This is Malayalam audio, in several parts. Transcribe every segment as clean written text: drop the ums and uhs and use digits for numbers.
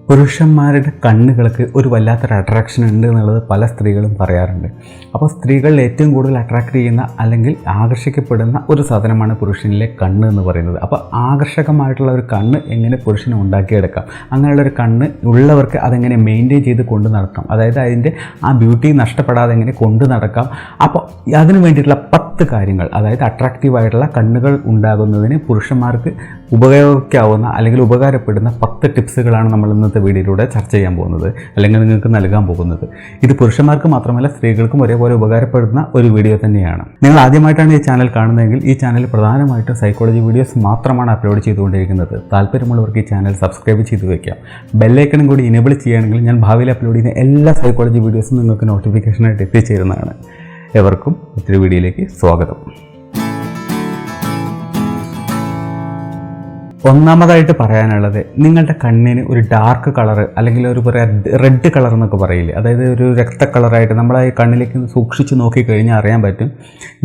പുരുഷന്മാരുടെ കണ്ണുകൾക്ക് ഒരു വല്ലാത്തൊരു അട്രാക്ഷൻ ഉണ്ട് എന്നുള്ളത് പല സ്ത്രീകളും പറയാറുണ്ട്. അപ്പോൾ സ്ത്രീകളിൽ ഏറ്റവും കൂടുതൽ അട്രാക്റ്റ് ചെയ്യുന്ന അല്ലെങ്കിൽ ആകർഷിക്കപ്പെടുന്ന ഒരു സാധനമാണ് പുരുഷനിലെ കണ്ണ് എന്ന് പറയുന്നത്. അപ്പോൾ ആകർഷകമായിട്ടുള്ള ഒരു കണ്ണ് എങ്ങനെ പുരുഷനെ ഉണ്ടാക്കിയെടുക്കാം, അങ്ങനെയുള്ളൊരു കണ്ണ് ഉള്ളവർക്ക് അതെങ്ങനെ മെയിൻറ്റെയിൻ ചെയ്ത് കൊണ്ടു നടക്കാം, അതായത് അതിൻ്റെ ആ ബ്യൂട്ടി നഷ്ടപ്പെടാതെ എങ്ങനെ കൊണ്ടു നടക്കാം. അപ്പോൾ അതിന് വേണ്ടിയിട്ടുള്ള 10 കാര്യങ്ങൾ, അതായത് അട്രാക്റ്റീവായിട്ടുള്ള കണ്ണുകൾ ഉണ്ടാകുന്നതിന് പുരുഷന്മാർക്ക് ഉപയോഗിക്കാവുന്ന അല്ലെങ്കിൽ ഉപകാരപ്പെടുന്ന 10 ടിപ്സുകളാണ് നമ്മൾ ഇന്നത്തെ വീഡിയോയിലൂടെ ചർച്ച ചെയ്യാൻ പോകുന്നത്, അല്ലെങ്കിൽ നിങ്ങൾക്ക് നൽകാൻ പോകുന്നത്. ഇത് പുരുഷന്മാർക്ക് മാത്രമല്ല സ്ത്രീകൾക്കും ഒരേപോലെ ഉപകാരപ്പെടുന്ന ഒരു വീഡിയോ തന്നെയാണ്. നിങ്ങൾ ആദ്യമായിട്ടാണ് ഈ ചാനൽ കാണുന്നതെങ്കിൽ ഈ ചാനൽ പ്രധാനമായിട്ടും സൈക്കോളജി വീഡിയോസ് മാത്രമാണ് അപ്ലോഡ് ചെയ്തുകൊണ്ടിരിക്കുന്നത്. താല്പര്യമുള്ളവർക്ക് ഈ ചാനൽ സബ്സ്ക്രൈബ് ചെയ്ത് വയ്ക്കാം. ബെല്ലൈക്കണും കൂടി ഇനേബിൾ ചെയ്യുകയാണെങ്കിൽ ഞാൻ ഭാവിയിൽ അപ്ലോഡ് ചെയ്യുന്ന എല്ലാ സൈക്കോളജി വീഡിയോസും നിങ്ങൾക്ക് നോട്ടിഫിക്കേഷനായിട്ട് എത്തിച്ചേരുന്നതാണ്. എവർക്കും മറ്റൊരു വീഡിയോയിലേക്ക് സ്വാഗതം. ഒന്നാമതായിട്ട് പറയാനുള്ളത്, നിങ്ങളുടെ കണ്ണിന് ഒരു ഡാർക്ക് കളർ അല്ലെങ്കിൽ ഒരു റെഡ് കളർ എന്നൊക്കെ പറയില്ലേ, അതായത് ഒരു രക്ത കളറായിട്ട് നമ്മൾ ഈ കണ്ണിലേക്ക് സൂക്ഷിച്ച് നോക്കിക്കഴിഞ്ഞാൽ അറിയാൻ പറ്റും,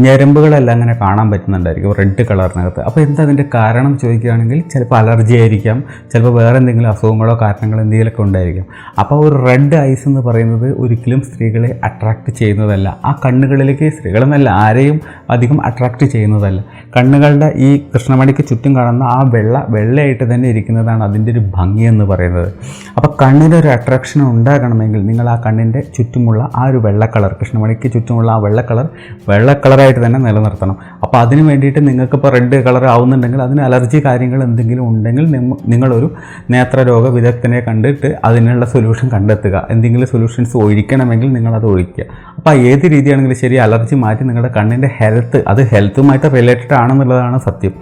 ഞരമ്പുകളെല്ലാം അങ്ങനെ കാണാൻ പറ്റുന്നുണ്ടായിരിക്കും റെഡ് കളറിനകത്ത്. അപ്പോൾ എന്താ അതിൻ്റെ കാരണം ചോദിക്കുകയാണെങ്കിൽ ചിലപ്പോൾ അലർജി ആയിരിക്കാം, ചിലപ്പോൾ വേറെ എന്തെങ്കിലും അസുഖങ്ങളോ കാരണങ്ങളോ എന്തെങ്കിലുമൊക്കെ ഉണ്ടായിരിക്കും. അപ്പോൾ ഒരു റെഡ് ഐസ് എന്ന് പറയുന്നത് ഒരിക്കലും സ്ത്രീകളെ അട്രാക്റ്റ് ചെയ്യുന്നതല്ല. ആ കണ്ണുകളിലേക്ക് സ്ത്രീകളെന്നല്ല ആരെയും അധികം അട്രാക്റ്റ് ചെയ്യുന്നതല്ല. കണ്ണുകളുടെ ഈ കൃഷ്ണമണിക്ക് ചുറ്റും കാണുന്ന ആ വെള്ളയായിട്ട് തന്നെ ഇരിക്കുന്നതാണ് അതിൻ്റെ ഒരു ഭംഗി എന്ന് പറയുന്നത്. അപ്പോൾ കണ്ണിനൊരു അട്രാക്ഷൻ ഉണ്ടാകണമെങ്കിൽ നിങ്ങൾ ആ കണ്ണിൻ്റെ ചുറ്റുമുള്ള ആ ഒരു വെള്ള കളർ, കൃഷ്ണമണിക്ക് ചുറ്റുമുള്ള ആ വെള്ള കളറായിട്ട് തന്നെ നിലനിർത്തണം. അപ്പോൾ അതിന് വേണ്ടിയിട്ട് നിങ്ങൾക്കിപ്പോൾ റെഡ് കളർ ആവുന്നുണ്ടെങ്കിൽ അതിന് അലർജി കാര്യങ്ങൾ എന്തെങ്കിലും ഉണ്ടെങ്കിൽ നിങ്ങളൊരു നേത്രരോഗ വിദഗ്ധനെ കണ്ടിട്ട് അതിനുള്ള സൊല്യൂഷൻ കണ്ടെത്തുക. എന്തെങ്കിലും സൊല്യൂഷൻസ് ഒഴിക്കണമെങ്കിൽ നിങ്ങളത് ഒഴിക്കുക. അപ്പോൾ ഏത് രീതിയാണെങ്കിലും ശരി, അലർജി മാറ്റി നിങ്ങളുടെ കണ്ണിൻ്റെ ഹെൽത്തുമായിട്ട് റിലേറ്റഡ് ആണെന്നുള്ളതാണ് സത്യം.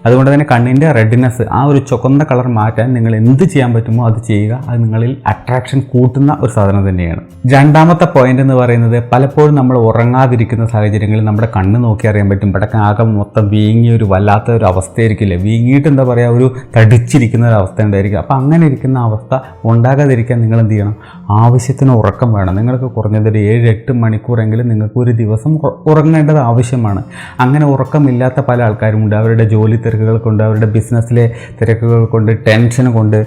അതുകൊണ്ട് തന്നെ കണ്ണിൻ്റെ റെഡ്നെസ്, ആ ഒരു ചുവന്ന കളർ മാറ്റാൻ നിങ്ങൾ എന്ത് ചെയ്യാൻ പറ്റുമോ അത് ചെയ്യുക. അത് നിങ്ങളിൽ അട്രാക്ഷൻ കൂട്ടുന്ന ഒരു സാധനം തന്നെയാണ്. രണ്ടാമത്തെ പോയിന്റ് എന്ന് പറയുന്നത്, പലപ്പോഴും നമ്മൾ ഉറങ്ങാതിരിക്കുന്ന സാഹചര്യങ്ങളിൽ നമ്മുടെ കണ്ണ് നോക്കി അറിയാൻ പറ്റും. പെട്ടെന്ന് ആകെ മൊത്തം വീങ്ങിയ ഒരു വല്ലാത്ത ഒരു അവസ്ഥയായിരിക്കില്ലേ, വീങ്ങിയിട്ട് എന്താ പറയുക, ഒരു തടിച്ചിരിക്കുന്ന ഒരു അവസ്ഥ ഉണ്ടായിരിക്കും. അപ്പോൾ അങ്ങനെ ഇരിക്കുന്ന അവസ്ഥ ഉണ്ടാകാതിരിക്കാൻ നിങ്ങൾ എന്ത് ചെയ്യണം, ആവശ്യത്തിന് ഉറക്കം വേണം. നിങ്ങൾക്ക് കുറഞ്ഞത് ഒരു 7-8 മണിക്കൂറെങ്കിലും നിങ്ങൾക്ക് ഒരു ദിവസം ഉറങ്ങേണ്ടത് ആവശ്യമാണ്. അങ്ങനെ ഉറക്കമില്ലാത്ത പല ആൾക്കാരുമുണ്ട്. അവരുടെ ജോലി തിരക്കുകൾ കൊണ്ട്, അവരുടെ ബിസിനസ്സിലെ തിരക്കുകൾ കൊണ്ട്, ടെൻഷൻ കൊണ്ട്,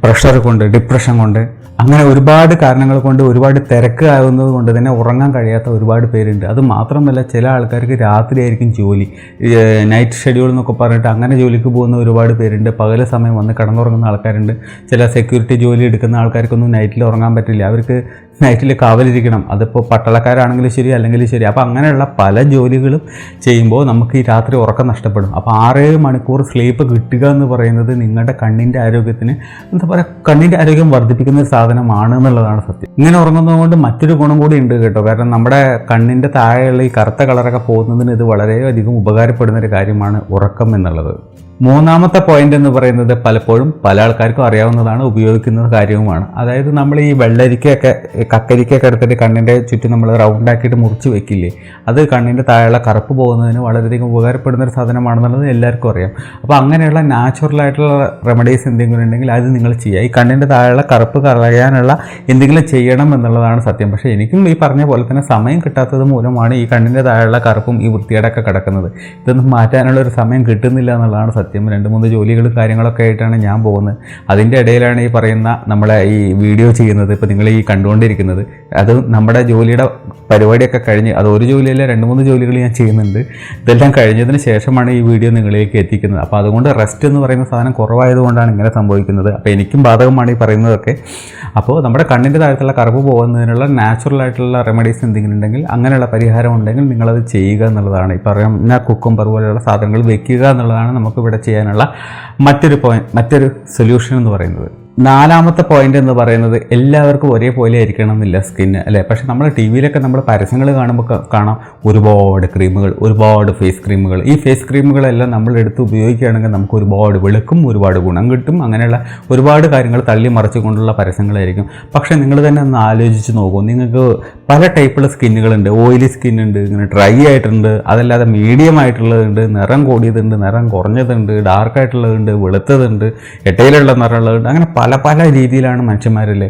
പ്രഷർ കൊണ്ട്, ഡിപ്രഷൻ കൊണ്ട്, അങ്ങനെ ഒരുപാട് കാരണങ്ങൾ കൊണ്ട്, ഒരുപാട് തിരക്ക് ആകുന്നത് കൊണ്ട് തന്നെ ഉറങ്ങാൻ കഴിയാത്ത ഒരുപാട് പേരുണ്ട്. അത് മാത്രമല്ല, ചില ആൾക്കാർക്ക് രാത്രിയായിരിക്കും ജോലി, നൈറ്റ് ഷെഡ്യൂൾ എന്നൊക്കെ പറഞ്ഞിട്ട് അങ്ങനെ ജോലിക്ക് പോകുന്ന ഒരുപാട് പേരുണ്ട്. പകൽ സമയം വന്ന് കിടന്നുറങ്ങുന്ന ആൾക്കാരുണ്ട്. ചില സെക്യൂരിറ്റി ജോലി എടുക്കുന്ന ആൾക്കാർക്കൊന്നും നൈറ്റിൽ ഉറങ്ങാൻ പറ്റില്ല, അവർക്ക് നൈറ്റിൽ കാവലിരിക്കണം. അതിപ്പോൾ പട്ടാളക്കാരാണെങ്കിലും ശരി അല്ലെങ്കിൽ ശരി. അപ്പോൾ അങ്ങനെയുള്ള പല ജോലികളും ചെയ്യുമ്പോൾ നമുക്ക് ഈ രാത്രി ഉറക്കം നഷ്ടപ്പെടും. അപ്പോൾ 6-7 മണിക്കൂർ സ്ലീപ്പ് കിട്ടുക എന്ന് പറയുന്നത് നിങ്ങളുടെ കണ്ണിൻ്റെ ആരോഗ്യത്തിന് എന്താ പറയുക, കണ്ണിൻ്റെ ആരോഗ്യം വർദ്ധിപ്പിക്കുന്ന ഒരു സാധനമാണ് എന്നുള്ളതാണ് സത്യം. ഇങ്ങനെ ഉറങ്ങുന്നതുകൊണ്ട് മറ്റൊരു ഗുണം കൂടി ഉണ്ട് കേട്ടോ. കാരണം നമ്മുടെ കണ്ണിൻ്റെ താഴെയുള്ള ഈ കറുത്ത കളറൊക്കെ പോകുന്നതിന് ഇത് വളരെയധികം ഉപകാരപ്പെടുന്നൊരു കാര്യമാണ് ഉറക്കം എന്നുള്ളത്. മൂന്നാമത്തെ പോയിന്റ് എന്ന് പറയുന്നത്, പലപ്പോഴും പല ആൾക്കാർക്കും അറിയാവുന്നതാണ്, ഉപയോഗിക്കുന്ന കാര്യവുമാണ്. അതായത് നമ്മൾ ഈ കക്കരിക്കൊക്കെ എടുത്തിട്ട് കണ്ണിൻ്റെ ചുറ്റും നമ്മൾ റൗണ്ടാക്കിയിട്ട് മുറിച്ച് വെക്കില്ലേ, അത് കണ്ണിൻ്റെ താഴെയുള്ള കറുപ്പ് പോകുന്നതിന് വളരെയധികം ഉപകാരപ്പെടുന്ന ഒരു സാധനമാണെന്നുള്ളത് എല്ലാവർക്കും അറിയാം. അപ്പോൾ അങ്ങനെയുള്ള നാച്ചുറലായിട്ടുള്ള റെമഡീസ് എന്തെങ്കിലും ഉണ്ടെങ്കിൽ അത് നിങ്ങൾ ചെയ്യുക. ഈ കണ്ണിൻ്റെ താഴെയുള്ള കറുപ്പ് കളയാനുള്ള എന്തെങ്കിലും ചെയ്യണം എന്നുള്ളതാണ് സത്യം. പക്ഷേ എനിക്കും ഈ പറഞ്ഞ പോലെ തന്നെ സമയം കിട്ടാത്തത് മൂലമാണ് ഈ കണ്ണിൻ്റെ താഴെയുള്ള കറുപ്പും ഈ വൃത്തികേടൊക്കെ കിടക്കുന്നത്. ഇതൊന്നും മാറ്റാനുള്ള ഒരു സമയം കിട്ടുന്നില്ല എന്നുള്ളതാണ് സത്യം. 2-3 ജോലികളും കാര്യങ്ങളൊക്കെ ആയിട്ടാണ് ഞാൻ പോകുന്നത്. അതിൻ്റെ ഇടയിലാണ് ഈ പറയുന്ന നമ്മളെ ഈ വീഡിയോ ചെയ്യുന്നത്, ഇപ്പോൾ നിങ്ങൾ ഈ കണ്ടുകൊണ്ടിരിക്കുന്നത്. അത് നമ്മുടെ ജോലിയുടെ പരിപാടിയൊക്കെ കഴിഞ്ഞ്, അത് ഒരു ജോലിയല്ല 2-3 ജോലികൾ ഞാൻ ചെയ്യുന്നുണ്ട്. ഇതെല്ലാം കഴിഞ്ഞതിന് ശേഷമാണ് ഈ വീഡിയോ നിങ്ങളിലേക്ക് എത്തിക്കുന്നത്. അപ്പോൾ അതുകൊണ്ട് റെസ്റ്റ് എന്ന് പറയുന്ന സാധനം കുറവായതുകൊണ്ടാണ് ഇങ്ങനെ സംഭവിക്കുന്നത്. അപ്പോൾ എനിക്കും ബാധകമാണ് ഈ പറയുന്നതൊക്കെ. അപ്പോൾ നമ്മുടെ കണ്ണിൻ്റെ താഴത്തുള്ള കറുപ്പ് പോകുന്നതിനുള്ള നാച്ചുറലായിട്ടുള്ള റെമഡീസ് എന്തെങ്കിലും ഉണ്ടെങ്കിൽ, അങ്ങനെയുള്ള പരിഹാരം ഉണ്ടെങ്കിൽ നിങ്ങളത് ചെയ്യുക എന്നുള്ളതാണ്. ഈ പറയുന്ന കുക്കുംബർ പോലെയുള്ള സാധനങ്ങൾ വെക്കുക എന്നുള്ളതാണ് നമുക്കിവിടെ ചെയ്യാനുള്ള മറ്റൊരു സൊല്യൂഷൻ എന്ന് പറയുന്നത്. നാലാമത്തെ പോയിന്റ് എന്ന് പറയുന്നത്, എല്ലാവർക്കും ഒരേപോലെ ആയിരിക്കണം എന്നില്ല സ്കിന്ന്, അല്ലേ? പക്ഷെ നമ്മൾ ടി വിയിലൊക്കെ നമ്മൾ പരസ്യങ്ങൾ കാണുമ്പോൾ കാണാം ഒരുപാട് ക്രീമുകൾ, ഒരുപാട് ഫേസ് ക്രീമുകൾ. ഈ ഫേസ് ക്രീമുകളെല്ലാം നമ്മൾ എടുത്ത് ഉപയോഗിക്കുകയാണെങ്കിൽ നമുക്ക് ഒരുപാട് വെളുക്കും, ഒരുപാട് ഗുണം കിട്ടും. അങ്ങനെയുള്ള ഒരുപാട് കാര്യങ്ങൾ തള്ളി മറിച്ചുകൊണ്ടുള്ള പരസ്യങ്ങളായിരിക്കും. പക്ഷേ നിങ്ങൾ തന്നെ ഒന്ന് ആലോചിച്ച് നോക്കൂ, നിങ്ങൾക്ക് പല ടൈപ്പുള്ള സ്കിന്നുകളുണ്ട്. ഓയിലി സ്കിന്നുണ്ട്, ഇങ്ങനെ ഡ്രൈ ആയിട്ടുണ്ട്, അതല്ലാതെ മീഡിയം ആയിട്ടുള്ളതുണ്ട്, നിറം കൂടിയതുണ്ട്, നിറം കുറഞ്ഞതുണ്ട്, ഡാർക്കായിട്ടുള്ളതുണ്ട്, വെളുത്തതുണ്ട്, ഇടയിലുള്ള നിറമുള്ളതുണ്ട്. അങ്ങനെ പല പല പല രീതിയിലാണ് മനുഷ്യന്മാരല്ലേ.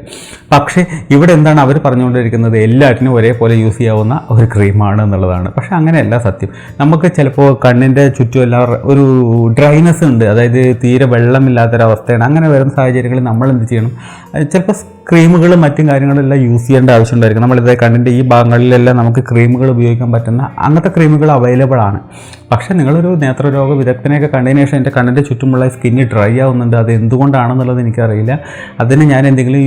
പക്ഷേ ഇവിടെ എന്താണ് അവർ പറഞ്ഞുകൊണ്ടിരിക്കുന്നത്, എല്ലാറ്റിനും ഒരേപോലെ യൂസ് ചെയ്യാവുന്ന ഒരു ക്രീമാണ് എന്നുള്ളതാണ്. പക്ഷേ അങ്ങനെയല്ല സത്യം. നമുക്ക് ചിലപ്പോൾ കണ്ണിൻ്റെ ചുറ്റും എല്ലാം ഒരു ഡ്രൈനെസ് ഉണ്ട്, അതായത് തീരെ വെള്ളമില്ലാത്തൊരവസ്ഥയാണ്. അങ്ങനെ വരുന്ന സാഹചര്യങ്ങളിൽ നമ്മൾ എന്ത് ചെയ്യണം, ചിലപ്പോൾ ക്രീമുകളും മറ്റും കാര്യങ്ങളെല്ലാം യൂസ് ചെയ്യേണ്ട ആവശ്യമുണ്ടായിരിക്കും. നമ്മളിത് കണ്ണിൻ്റെ ഈ ഭാഗങ്ങളിലെല്ലാം നമുക്ക് ക്രീമുകൾ ഉപയോഗിക്കാൻ പറ്റുന്ന അങ്ങനത്തെ ക്രീമുകൾ അവൈലബിൾ ആണ്. പക്ഷേ നിങ്ങളൊരു നേത്രരോഗ വിദഗ്ധനെയൊക്കെ കണ്ടതിന് ശേഷം എൻ്റെ കണ്ണിൻ്റെ ചുറ്റുമുള്ള സ്കിന്ന് ഡ്രൈ ആവുന്നുണ്ട്, അത് എന്തുകൊണ്ടാണെന്നുള്ളത് എനിക്കറിയില്ല, അതിന് ഞാൻ എന്തെങ്കിലും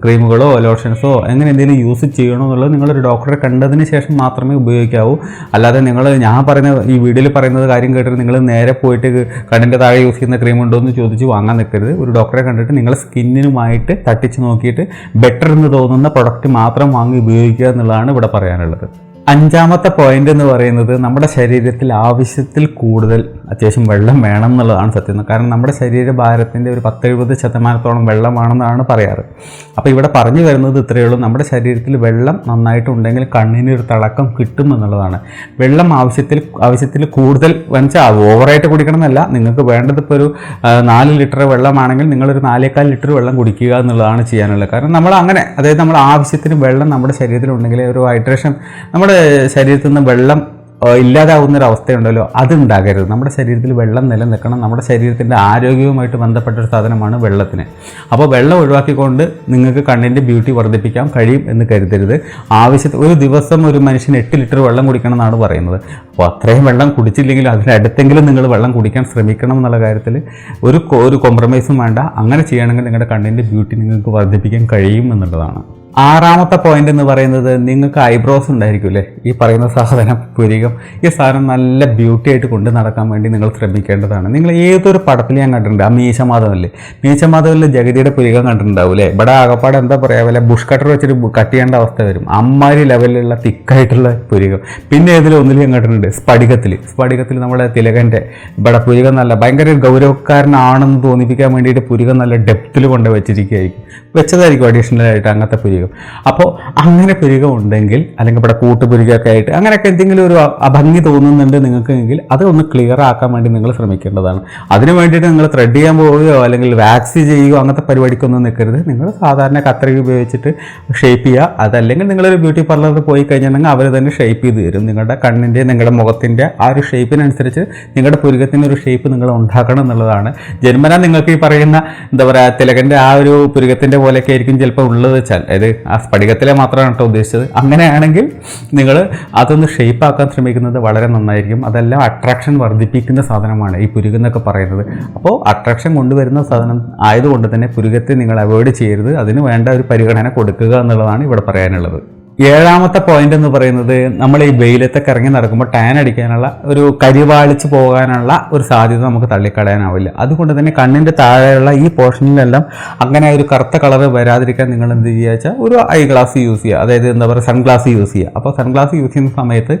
ക്രീമുകളോ ലോഷൻസോ അങ്ങനെ എന്തെങ്കിലും യൂസ് ചെയ്യണോ എന്നുള്ളത് നിങ്ങളൊരു ഡോക്ടറെ കണ്ടതിന് ശേഷം മാത്രമേ ഉപയോഗിക്കാവൂ. അല്ലാതെ ഞാൻ പറയുന്ന ഈ വീഡിയോയിൽ പറയുന്നത് കാര്യം കേട്ടിട്ട് നിങ്ങൾ നേരെ പോയിട്ട് കണ്ണിൻ്റെ താഴെ യൂസ് ചെയ്യുന്ന ക്രീം ഉണ്ടോ എന്ന് ചോദിച്ച് വാങ്ങാൻ നിൽക്കരുത്. ഒരു ഡോക്ടറെ കണ്ടിട്ട് നിങ്ങളുടെ സ്കിന്നിനുമായിട്ട് തട്ടിച്ച് നോക്കിയിട്ട് ബെറ്റർ എന്ന് തോന്നുന്ന പ്രൊഡക്റ്റ് മാത്രം വാങ്ങി ഉപയോഗിക്കുക എന്നുള്ളതാണ് ഇവിടെ പറയാനുള്ളത്. അഞ്ചാമത്തെ പോയിന്റ് എന്ന് പറയുന്നത് നമ്മുടെ ശരീരത്തിൽ ആവശ്യത്തിൽ കൂടുതൽ അത്യാവശ്യം വെള്ളം വേണം എന്നുള്ളതാണ് സത്യം. കാരണം നമ്മുടെ ശരീരഭാരത്തിൻ്റെ ഒരു 70% വെള്ളമാണെന്നാണ് പറയാറ്. അപ്പോൾ ഇവിടെ പറഞ്ഞു വരുന്നത് ഇത്രയേ ഉള്ളൂ, നമ്മുടെ ശരീരത്തിൽ വെള്ളം നന്നായിട്ടുണ്ടെങ്കിൽ കണ്ണിനൊരു തിളക്കം കിട്ടും എന്നുള്ളതാണ്. വെള്ളം ആവശ്യത്തിൽ കൂടുതൽ വെച്ചാൽ ഓവറായിട്ട് കുടിക്കണം എന്നല്ല, നിങ്ങൾക്ക് വേണ്ടത് ഇപ്പോൾ ഒരു 4 ലിറ്റർ വെള്ളമാണെങ്കിൽ നിങ്ങളൊരു 4.25 ലിറ്റർ വെള്ളം കുടിക്കുക എന്നുള്ളതാണ് ചെയ്യാനുള്ളത്. കാരണം നമ്മൾ അങ്ങനെ, അതായത് നമ്മൾ ആവശ്യത്തിന് വെള്ളം നമ്മുടെ ശരീരത്തിലുണ്ടെങ്കിൽ ഒരു ഹൈഡ്രേഷൻ, നമ്മുടെ ശരീരത്തിൽ നിന്ന് വെള്ളം ഇല്ലാതാവുന്നൊരവസ്ഥയുണ്ടല്ലോ, അതുണ്ടാകരുത്. നമ്മുടെ ശരീരത്തിൽ വെള്ളം നിലനിൽക്കണം. നമ്മുടെ ശരീരത്തിൻ്റെ ആരോഗ്യവുമായിട്ട് ബന്ധപ്പെട്ടൊരു സാധനമാണ് വെള്ളത്തിന്. അപ്പോൾ വെള്ളം ഒഴിവാക്കിക്കൊണ്ട് നിങ്ങൾക്ക് കണ്ണിൻ്റെ ബ്യൂട്ടി വർദ്ധിപ്പിക്കാൻ കഴിയും എന്ന് കരുതരുത്. ഒരു ദിവസം ഒരു മനുഷ്യന് 8 ലിറ്റർ വെള്ളം കുടിക്കണം എന്നാണ് പറയുന്നത്. അപ്പോൾ അത്രയും വെള്ളം കുടിച്ചില്ലെങ്കിലും അതിനടുത്തെങ്കിലും നിങ്ങൾ വെള്ളം കുടിക്കാൻ ശ്രമിക്കണം എന്നുള്ള കാര്യത്തിൽ ഒരു കോംപ്രമൈസും വേണ്ട. അങ്ങനെ ചെയ്യുകയാണെങ്കിൽ നിങ്ങളുടെ കണ്ണിൻ്റെ ബ്യൂട്ടി നിങ്ങൾക്ക് വർദ്ധിപ്പിക്കാൻ കഴിയും എന്നുള്ളതാണ്. ആറാമത്തെ പോയിന്റ് എന്ന് പറയുന്നത്, നിങ്ങൾക്ക് ഐബ്രോസ് ഉണ്ടായിരിക്കും അല്ലേ, ഈ പറയുന്ന സാധനം പുരികം. ഈ സാധനം നല്ല ബ്യൂട്ടി ആയിട്ട് കൊണ്ട് നടക്കാൻ വേണ്ടി നിങ്ങൾ ശ്രമിക്കേണ്ടതാണ്. നിങ്ങൾ ഏതൊരു പടത്തിൽ ഞാൻ കണ്ടിട്ടുണ്ട്, ആ മീശമാധവനിൽ ജഗതിയുടെ പുരികം കണ്ടിട്ടുണ്ടാവും അല്ലേ. ഇവിടെ ആകപ്പാട് എന്താ പറയുക, വല്ല ബുഷ് കട്ടർ വെച്ചിട്ട് കട്ട് ചെയ്യേണ്ട അവസ്ഥ വരും. അമ്മാരി ലെവലിലുള്ള തിക്കായിട്ടുള്ള പുരികം. പിന്നെ ഒന്നിലും ഞാൻ കണ്ടിട്ടുണ്ട് സ്ഫടികത്തിൽ നമ്മുടെ തിലകൻ്റെ ഇവിടെ പുരികം നല്ല ഭയങ്കര ഗൗരവക്കാരനാണെന്ന് തോന്നിപ്പിക്കാൻ വേണ്ടിയിട്ട് പുരികം നല്ല ഡെപ്തിൽ കൊണ്ട് വെച്ചതായിരിക്കും അഡീഷണലായിട്ട് അങ്ങനത്തെ പുരികം. അപ്പോൾ അങ്ങനെ പുരികം ഉണ്ടെങ്കിൽ, അല്ലെങ്കിൽ ഇവിടെ കൂട്ടുപുരികമൊക്കെ ആയിട്ട് അങ്ങനെയൊക്കെ എന്തെങ്കിലും ഒരു അഭംഗി തോന്നുന്നുണ്ട് നിങ്ങൾക്കെങ്കിൽ അത് ഒന്ന് ക്ലിയർ ആക്കാൻ വേണ്ടി നിങ്ങൾ ശ്രമിക്കേണ്ടതാണ്. അതിന് വേണ്ടിയിട്ട് നിങ്ങൾ ത്രെഡ് ചെയ്യാൻ പോവുകയോ അല്ലെങ്കിൽ വാക്സ് ചെയ്യുകയോ അങ്ങനത്തെ പരിപാടിക്കൊന്നും നിൽക്കരുത്. നിങ്ങൾ സാധാരണ കത്രിക ഉപയോഗിച്ചിട്ട് ഷേപ്പ് ചെയ്യുക. അതല്ലെങ്കിൽ നിങ്ങളൊരു ബ്യൂട്ടി പാർലറിൽ പോയി കഴിഞ്ഞിട്ടുണ്ടെങ്കിൽ അവർ തന്നെ ഷേപ്പ് ചെയ്ത് തരും. നിങ്ങളുടെ കണ്ണിൻ്റെ, നിങ്ങളുടെ മുഖത്തിൻ്റെ ആ ഒരു ഷേപ്പിനനുസരിച്ച് നിങ്ങളുടെ പുരികത്തിൻ്റെ ഒരു ഷേപ്പ് നിങ്ങൾ ഉണ്ടാക്കണം എന്നുള്ളതാണ്. ജന്മനാ നിങ്ങൾക്ക് ഈ പറയുന്ന എന്താ പറയുക തിലകൻ്റെ ആ ഒരു പുരികത്തിൻ്റെ പോലെയൊക്കെ ആയിരിക്കും ചിലപ്പോൾ ഉള്ളത് വെച്ചാൽ, അതായത് ആ സ്ഫടികത്തിലെ മാത്രമാണ് കേട്ടോ ഉദ്ദേശിച്ചത്. അങ്ങനെയാണെങ്കിൽ നിങ്ങൾ അതൊന്ന് ഷേപ്പ് ആക്കാൻ ശ്രമിക്കുന്നത് വളരെ നന്നായിരിക്കും. അതെല്ലാം അട്രാക്ഷൻ വർദ്ധിപ്പിക്കുന്ന സാധനമാണ് ഈ പുരുകം എന്നൊക്കെ പറയുന്നത്. അപ്പോൾ അട്രാക്ഷൻ കൊണ്ടുവരുന്ന സാധനം ആയതുകൊണ്ട് തന്നെ പുരുകത്തെ നിങ്ങൾ അവോയ്ഡ് ചെയ്യരുത്. അതിന് വേണ്ട ഒരു പരിഗണന കൊടുക്കുക എന്നുള്ളതാണ് ഇവിടെ പറയാനുള്ളത്. ഏഴാമത്തെ പോയിന്റ് എന്ന് പറയുന്നത്, നമ്മൾ ഈ വെയിലത്തൊക്കെ ഇറങ്ങി നടക്കുമ്പോൾ ടാൻ അടിക്കാനുള്ള ഒരു കരിവാളിച്ച് പോകാനുള്ള ഒരു സാധ്യത നമുക്ക് തള്ളിക്കളയാനാവില്ല. അതുകൊണ്ട് തന്നെ കണ്ണിൻ്റെ താഴെയുള്ള ഈ പോർഷനിലെല്ലാം അങ്ങനെ ഒരു കറുത്ത കളർ വരാതിരിക്കാൻ നിങ്ങൾ എന്ത് ചെയ്യുക വെച്ചാൽ ഒരു ഐ ഗ്ലാസ് യൂസ് ചെയ്യുക, അതായത് എന്താ പറയുക സൺഗ്ലാസ് യൂസ് ചെയ്യുക. അപ്പോൾ സൺഗ്ലാസ് യൂസ് ചെയ്യുന്ന സമയത്ത്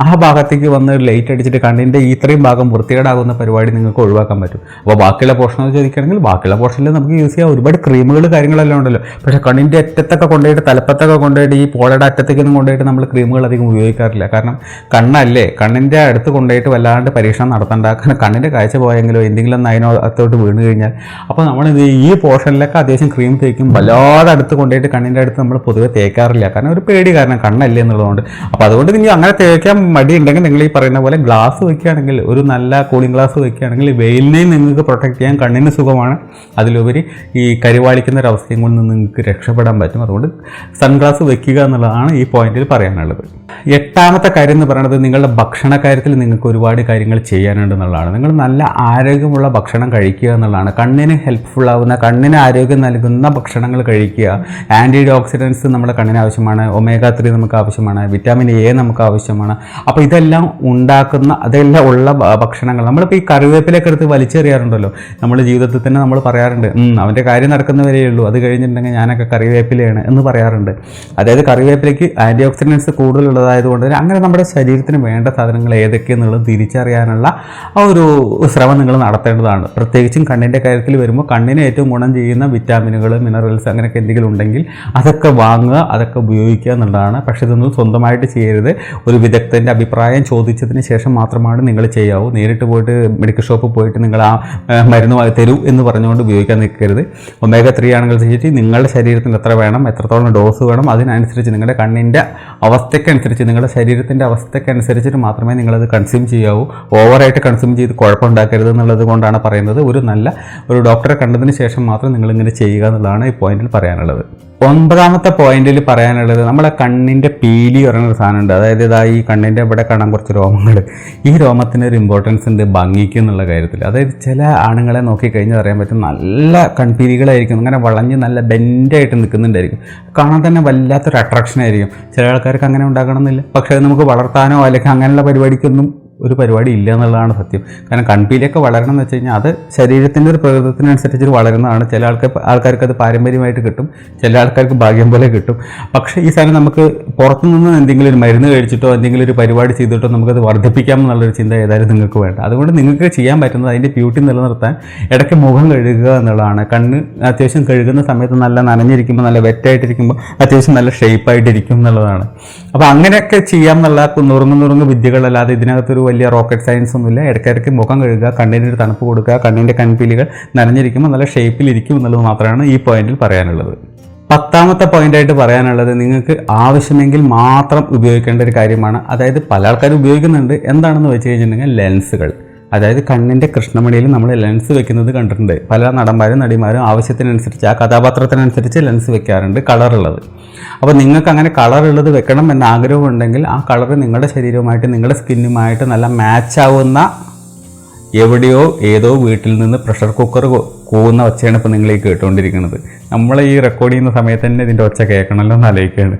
ആ ഭാഗത്തേക്ക് വന്ന് ലൈറ്റ് അടിച്ചിട്ട് കണ്ണിൻ്റെ ഇത്രയും ഭാഗം വൃത്തികേടാകുന്ന പരിപാടി നിങ്ങൾക്ക് ഒഴിവാക്കാൻ പറ്റും. അപ്പോൾ ബാക്കിയുള്ള പോർഷൻ എന്ന് ചോദിക്കുകയാണെങ്കിൽ ബാക്കിയുള്ള പോർഷനിൽ നമുക്ക് യൂസ് ചെയ്യാം. ഒരുപാട് ക്രീമുകൾ കാര്യങ്ങളെല്ലാം ഉണ്ടല്ലോ. പക്ഷേ കണ്ണിൻ്റെ അറ്റത്തൊക്കെ കൊണ്ടുപോയിട്ട് തലപ്പത്തൊക്കെ കൊണ്ടുപോയിട്ട് ഈ പോളയുടെ അറ്റത്തേക്കൊന്നും കൊണ്ടുപോയിട്ട് നമ്മൾ ക്രീമുകൾ അധികം ഉപയോഗിക്കാറില്ല. കാരണം കണ്ണല്ലേ, കണ്ണിൻ്റെ അടുത്ത് കൊണ്ടുപോയിട്ട് വല്ലാണ്ട് പരീക്ഷണം നടത്തണ്ട. കാരണം കണ്ണിൻ്റെ കാഴ്ച പോയെങ്കിലോ എന്തെങ്കിലും അതിനകത്തോട്ട് വീണ് കഴിഞ്ഞാൽ അപ്പോൾ നമ്മൾ ഈ പോർഷനിലൊക്കെ അത്യാവശ്യം ക്രീം തേക്കും. വല്ലാതെ അടുത്ത് കൊണ്ടുപോയിട്ട് കണ്ണിൻ്റെ അടുത്ത് നമ്മൾ പൊതുവെ തേക്കാറില്ല. കാരണം ഒരു പേടി, കാരണം കണ്ണല്ലേ എന്നുള്ളതുകൊണ്ട്. അപ്പോൾ അതുകൊണ്ട് നിങ്ങൾ അങ്ങനെ തേക്കാൻ മടി ഉണ്ടെങ്കിൽ നിങ്ങൾ ഈ പറയുന്ന പോലെ ഗ്ലാസ് വയ്ക്കുകയാണെങ്കിൽ, ഒരു നല്ല കൂളിംഗ് ഗ്ലാസ് വയ്ക്കുകയാണെങ്കിൽ വെയിലിനെയും നിങ്ങൾക്ക് പ്രൊട്ടക്ട് ചെയ്യാൻ കണ്ണിന് സുഖമാണ്. അതിലുപരി ഈ കരിവാളിക്കുന്ന ഒരു അവസ്ഥയും കൊണ്ട് നിങ്ങൾക്ക് രക്ഷപ്പെടാൻ പറ്റും. അതുകൊണ്ട് സൺഗ്ലാസ് വയ്ക്കുക എന്നുള്ളതാണ് ഈ പോയിന്റിൽ പറയാനുള്ളത്. എട്ടാമത്തെ കാര്യം എന്ന് പറയുന്നത്, നിങ്ങളുടെ ഭക്ഷണ കാര്യത്തിൽ നിങ്ങൾക്ക് ഒരുപാട് കാര്യങ്ങൾ ചെയ്യാനുണ്ടെന്നുള്ളതാണ്. നിങ്ങൾ നല്ല ആരോഗ്യമുള്ള ഭക്ഷണം കഴിക്കുക എന്നുള്ളതാണ്. കണ്ണിന് ഹെൽപ്ഫുൾ ആവുന്ന, കണ്ണിന് ആരോഗ്യം നൽകുന്ന ഭക്ഷണങ്ങൾ കഴിക്കുക. ആൻറ്റി ഓക്സിഡൻസ് നമ്മുടെ കണ്ണിന് ആവശ്യമാണ്, ഒമേഗ 3 നമുക്ക് ആവശ്യമാണ്, വിറ്റാമിൻ എ നമുക്ക് ആവശ്യമാണ്. അപ്പോൾ ഇതെല്ലാം ഉണ്ടാക്കുന്ന, അതെല്ലാം ഉള്ള ഭക്ഷണങ്ങൾ. നമ്മളിപ്പോൾ ഈ കറിവേപ്പിലൊക്കെ എടുത്ത് വലിച്ചെറിയാറുണ്ടല്ലോ. നമ്മുടെ ജീവിതത്തിൽ തന്നെ നമ്മൾ പറയാറുണ്ട്, അവൻ്റെ കാര്യം നടക്കുന്നവരേ ഉള്ളൂ, അത് കഴിഞ്ഞിട്ടുണ്ടെങ്കിൽ ഞാനൊക്കെ കറിവേപ്പിലയാണ് എന്ന് പറയാറുണ്ട്. അതായത് കറിവേപ്പില മുരിങ്ങയിലേക്ക് ആൻറ്റി ഓക്സിഡൻസ് കൂടുതലുള്ളതായതുകൊണ്ട് തന്നെ അങ്ങനെ നമ്മുടെ ശരീരത്തിന് വേണ്ട സാധനങ്ങൾ ഏതൊക്കെയെന്നുള്ളത് തിരിച്ചറിയാനുള്ള ആ ഒരു ശ്രമം നിങ്ങൾ നടത്തേണ്ടതാണ്. പ്രത്യേകിച്ചും കണ്ണിൻ്റെ കാര്യത്തിൽ വരുമ്പോൾ കണ്ണിന് ഏറ്റവും ഗുണം ചെയ്യുന്ന വിറ്റാമിനുകൾ, മിനറൽസ് അങ്ങനെയൊക്കെ എന്തെങ്കിലും ഉണ്ടെങ്കിൽ അതൊക്കെ വാങ്ങുക, അതൊക്കെ ഉപയോഗിക്കുക എന്നുള്ളതാണ്. പക്ഷേ ഇതൊന്നും സ്വന്തമായിട്ട് ചെയ്യരുത്. ഒരു വിദഗ്ധൻ്റെ അഭിപ്രായം ചോദിച്ചതിന് ശേഷം മാത്രമാണ് നിങ്ങൾ ചെയ്യാവൂ. നേരിട്ട് പോയിട്ട് മെഡിക്കൽ ഷോപ്പിൽ പോയിട്ട് നിങ്ങൾ ആ മരുന്ന് തരൂ എന്ന് പറഞ്ഞുകൊണ്ട് ഉപയോഗിക്കാൻ നിൽക്കരുത്. ഒമേഗ 3 ആണെങ്കിൽ ശരി നിങ്ങളുടെ ശരീരത്തിന് എത്ര വേണം, എത്രത്തോളം ഡോസ് വേണം, അതിനനുസരിച്ച് നിങ്ങളുടെ കണ്ണിൻ്റെ അവസ്ഥയ്ക്കനുസരിച്ച്, നിങ്ങളുടെ ശരീരത്തിൻ്റെ അവസ്ഥയ്ക്കനുസരിച്ചിട്ട് മാത്രമേ നിങ്ങളത് കൺസ്യൂം ചെയ്യാവൂ. ഓവറായിട്ട് കൺസ്യൂം ചെയ്ത് കുഴപ്പമുണ്ടാക്കരുത് എന്നുള്ളത് കൊണ്ടാണ് പറയുന്നത്. ഒരു ഡോക്ടറെ കണ്ടതിന് ശേഷം മാത്രം നിങ്ങളിങ്ങനെ ചെയ്യുക എന്നുള്ളതാണ് ഈ പോയിന്റിൽ പറയാനുള്ളത്. 9ാമത്തെ പോയിന്റിൽ പറയാനുള്ളത്, നമ്മളെ കണ്ണിൻ്റെ പീലി പറയുന്നൊരു സാധനമുണ്ട്. അതായത് ഈ കണ്ണിൻ്റെ ഇവിടെ കാണാൻ കുറച്ച് രോമങ്ങൾ. ഈ രോമത്തിനൊരു ഇമ്പോർട്ടൻസ് ഉണ്ട് ഭംഗിക്ക് എന്നുള്ള കാര്യത്തിൽ. അതായത് ചില ആണുങ്ങളെ നോക്കിക്കഴിഞ്ഞാൽ അറിയാൻ പറ്റും, നല്ല കൺപീലികളായിരിക്കും, അങ്ങനെ വളഞ്ഞ് നല്ല ബെൻഡായിട്ട് നിൽക്കുന്നുണ്ടായിരിക്കും. കാണാൻ തന്നെ വല്ലാത്തൊരു അട്രാക്ഷൻ ആയിരിക്കും. ചില ആൾക്കാർക്ക് അങ്ങനെ ഉണ്ടാകണമെന്നില്ല. പക്ഷേ അത് നമുക്ക് വളർത്താനോ അല്ലെങ്കിൽ അങ്ങനെയുള്ള പരിപാടിക്കൊന്നും ഒരു പരിപാടി ഇല്ല എന്നുള്ളതാണ് സത്യം. കാരണം കൺപീലിയൊക്കെ വളരണം എന്ന് വെച്ച് കഴിഞ്ഞാൽ അത് ശരീരത്തിൻ്റെ ഒരു പ്രകൃതത്തിനനുസരിച്ച് വളരുന്നതാണ്. ചില ആൾക്കാർക്ക് അത് പാരമ്പര്യമായിട്ട് കിട്ടും, ചില ആൾക്കാർക്ക് ഭാഗ്യം പോലെ കിട്ടും. പക്ഷേ ഈ സാധനം നമുക്ക് പുറത്തുനിന്ന് എന്തെങ്കിലും ഒരു മരുന്ന് കഴിച്ചിട്ടോ എന്തെങ്കിലും ഒരു പരിപാടി ചെയ്തിട്ടോ നമുക്കത് വർദ്ധിപ്പിക്കാം എന്നുള്ളൊരു ചിന്ത ഏതായാലും നിങ്ങൾക്ക് വേണ്ട. അതുകൊണ്ട് നിങ്ങൾക്ക് ചെയ്യാൻ പറ്റുന്നത് അതിൻ്റെ ബ്യൂട്ടി നിലനിർത്താൻ ഇടയ്ക്ക് മുഖം കഴുകുക എന്നുള്ളതാണ്. കണ്ണ് അത്യാവശ്യം കഴുകുന്ന സമയത്ത് നല്ല നനഞ്ഞിരിക്കുമ്പോൾ, നല്ല വെറ്റായിട്ടിരിക്കുമ്പോൾ അത്യാവശ്യം നല്ല ഷേപ്പായിട്ടിരിക്കും എന്നുള്ളതാണ്. അപ്പോൾ അങ്ങനെയൊക്കെ ചെയ്യാം എന്നുള്ള നുറുങ്ങ് വിദ്യകളല്ലാതെ ഇതിനകത്തൊരു വലിയ റോക്കറ്റ് സയൻസ് ഒന്നുമില്ല. ഇടയ്ക്കിടയ്ക്ക് മുഖം കഴുകുക, കണ്ണിന് ഒരു തണുപ്പ് കൊടുക്കുക, കണ്ണിൻ്റെ കൺപീലികൾ നനഞ്ഞിരിക്കുമ്പോൾ നല്ല ഷേപ്പിലിരിക്കും എന്നുള്ളത് മാത്രമാണ് ഈ പോയിന്റിൽ പറയാനുള്ളത്. 10ാമത്തെ പോയിന്റായിട്ട് പറയാനുള്ളത്, നിങ്ങൾക്ക് ആവശ്യമെങ്കിൽ മാത്രം ഉപയോഗിക്കേണ്ട ഒരു കാര്യമാണ്. അതായത് പല ആൾക്കാരും ഉപയോഗിക്കുന്നുണ്ട്. എന്താണെന്ന് വെച്ച് കഴിഞ്ഞിട്ടുണ്ടെങ്കിൽ ലെൻസുകൾ. അതായത് കണ്ണിൻ്റെ കൃഷ്ണമണിയിൽ നമ്മൾ ലെൻസ് വെക്കുന്നത് കണ്ടിട്ടുണ്ട്. പല നടന്മാരും നടിമാരും ആവശ്യത്തിനനുസരിച്ച് ആ കഥാപാത്രത്തിനനുസരിച്ച് ലെൻസ് വെക്കാറുണ്ട്, കളറുള്ളത്. അപ്പോൾ നിങ്ങൾക്ക് അങ്ങനെ കളറുള്ളത് വെക്കണം എന്ന ആഗ്രഹമുണ്ടെങ്കിൽ ആ കളർ നിങ്ങളുടെ ശരീരവുമായിട്ട്, നിങ്ങളുടെ സ്കിന്നുമായിട്ട് നല്ല മാച്ചാവുന്ന എവിടെയോ ഏതോ വീട്ടിൽ നിന്ന് പ്രഷർ കുക്കർ കൂവുന്ന ഒച്ചയാണ് ഇപ്പോൾ നിങ്ങൾ ഈ കേട്ടുകൊണ്ടിരിക്കുന്നത്. നമ്മൾ ഈ റെക്കോർഡ് ചെയ്യുന്ന സമയത്ത് തന്നെ ഇതിൻ്റെ ഒച്ച കേൾക്കണമല്ലോ എന്ന് ആലോചിക്കുകയാണ്.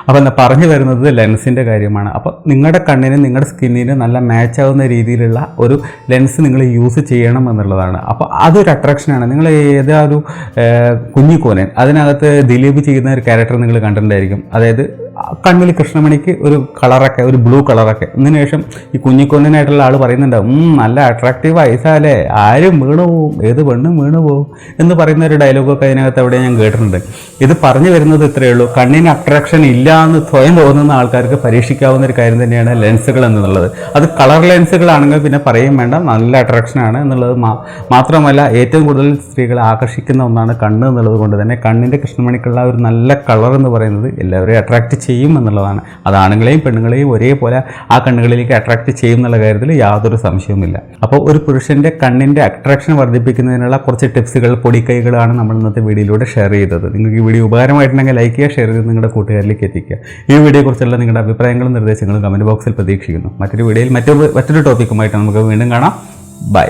അപ്പോൾ പറഞ്ഞു വരുന്നത് ലെൻസിൻ്റെ കാര്യമാണ്. അപ്പോൾ നിങ്ങളുടെ കണ്ണിന്, നിങ്ങളുടെ സ്കിന്നിന് നല്ല മാച്ചാവുന്ന രീതിയിലുള്ള ഒരു ലെൻസ് നിങ്ങൾ യൂസ് ചെയ്യണം എന്നുള്ളതാണ്. അപ്പോൾ അതൊരു അട്രാക്ഷനാണ്. നിങ്ങൾ ഏതാ ഒരു കുഞ്ഞിക്കോനൻ, അതിനകത്ത് ദിലീപ് ചെയ്യുന്ന ഒരു ക്യാരക്ടർ നിങ്ങൾ കണ്ടിട്ടുണ്ടായിരിക്കും. അതായത് കണ്ണിൽ കൃഷ്ണമണിക്ക് ഒരു കളറൊക്കെ, ഒരു ബ്ലൂ കളറൊക്കെ. അതിന് ശേഷം ഈ കുഞ്ഞിക്കൊന്നിനായിട്ടുള്ള ആൾ പറയുന്നുണ്ടാവും, നല്ല അട്രാക്റ്റീവ് ഐസാലേ, ആരും വീണു പോവും, ഏത് പെണ്ണും വീണു പോവും എന്ന് പറയുന്ന ഒരു ഡയലോഗൊക്കെ അതിനകത്ത് അവിടെ ഞാൻ കേട്ടിട്ടുണ്ട്. ഇത് പറഞ്ഞു വരുന്നത് ഇത്രയേ ഉള്ളൂ. കണ്ണിന് അട്രാക്ഷൻ ഇല്ല എന്ന് സ്വയം തോന്നുന്ന ആൾക്കാർക്ക് പരീക്ഷിക്കാവുന്ന ഒരു കാര്യം തന്നെയാണ് ലെൻസുകൾ എന്നുള്ളത്. അത് കളർ ലെൻസുകളാണെങ്കിൽ പിന്നെ പറയും വേണ്ട, നല്ല അട്രാക്ഷനാണ് എന്നുള്ളത് മാത്രമല്ല, ഏറ്റവും കൂടുതൽ സ്ത്രീകളെ ആകർഷിക്കുന്ന ഒന്നാണ് കണ്ണ് എന്നുള്ളത് കൊണ്ട് തന്നെ കണ്ണിൻ്റെ കൃഷ്ണമണിക്കുള്ള ഒരു നല്ല കളർ എന്ന് പറയുന്നത് എല്ലാവരെയും അട്രാക്റ്റ് ചെയ്യും എന്നുള്ളതാണ്. അത് ആണുങ്ങളെയും പെണ്ണുങ്ങളെയും ഒരേപോലെ ആ കണ്ണുകളിലേക്ക് അട്രാക്റ്റ് ചെയ്യും എന്നുള്ള കാര്യത്തിൽ യാതൊരു സംശയവുമില്ല. അപ്പോൾ ഒരു പുരുഷൻ്റെ കണ്ണിൻ്റെ അട്രാക്ഷൻ വർദ്ധിപ്പിക്കുന്നതിനുള്ള കുറച്ച് ടിപ്സുകൾ, പൊടിക്കൈകളാണ് നമ്മൾ ഇന്നത്തെ വീഡിയോയിലൂടെ ഷെയർ ചെയ്തത്. നിങ്ങൾക്ക് ഈ വീഡിയോ ഉപകാരമായിട്ടുണ്ടെങ്കിൽ ലൈക്ക് ചെയ്യുക, ഷെയർ ചെയ്ത് നിങ്ങളുടെ കൂട്ടുകാരിലേക്ക് എത്തിക്കുക. ഈ വീഡിയോയെക്കുറിച്ചുള്ള നിങ്ങളുടെ അഭിപ്രായങ്ങളും നിർദ്ദേശങ്ങളും കമൻറ്റ് ബോക്സിൽ പ്രതീക്ഷിക്കുന്നു. മറ്റൊരു വീഡിയോയിൽ മറ്റൊരു ടോപ്പിക്കുമായിട്ട് നമുക്ക് വീണ്ടും കാണാം. ബൈ.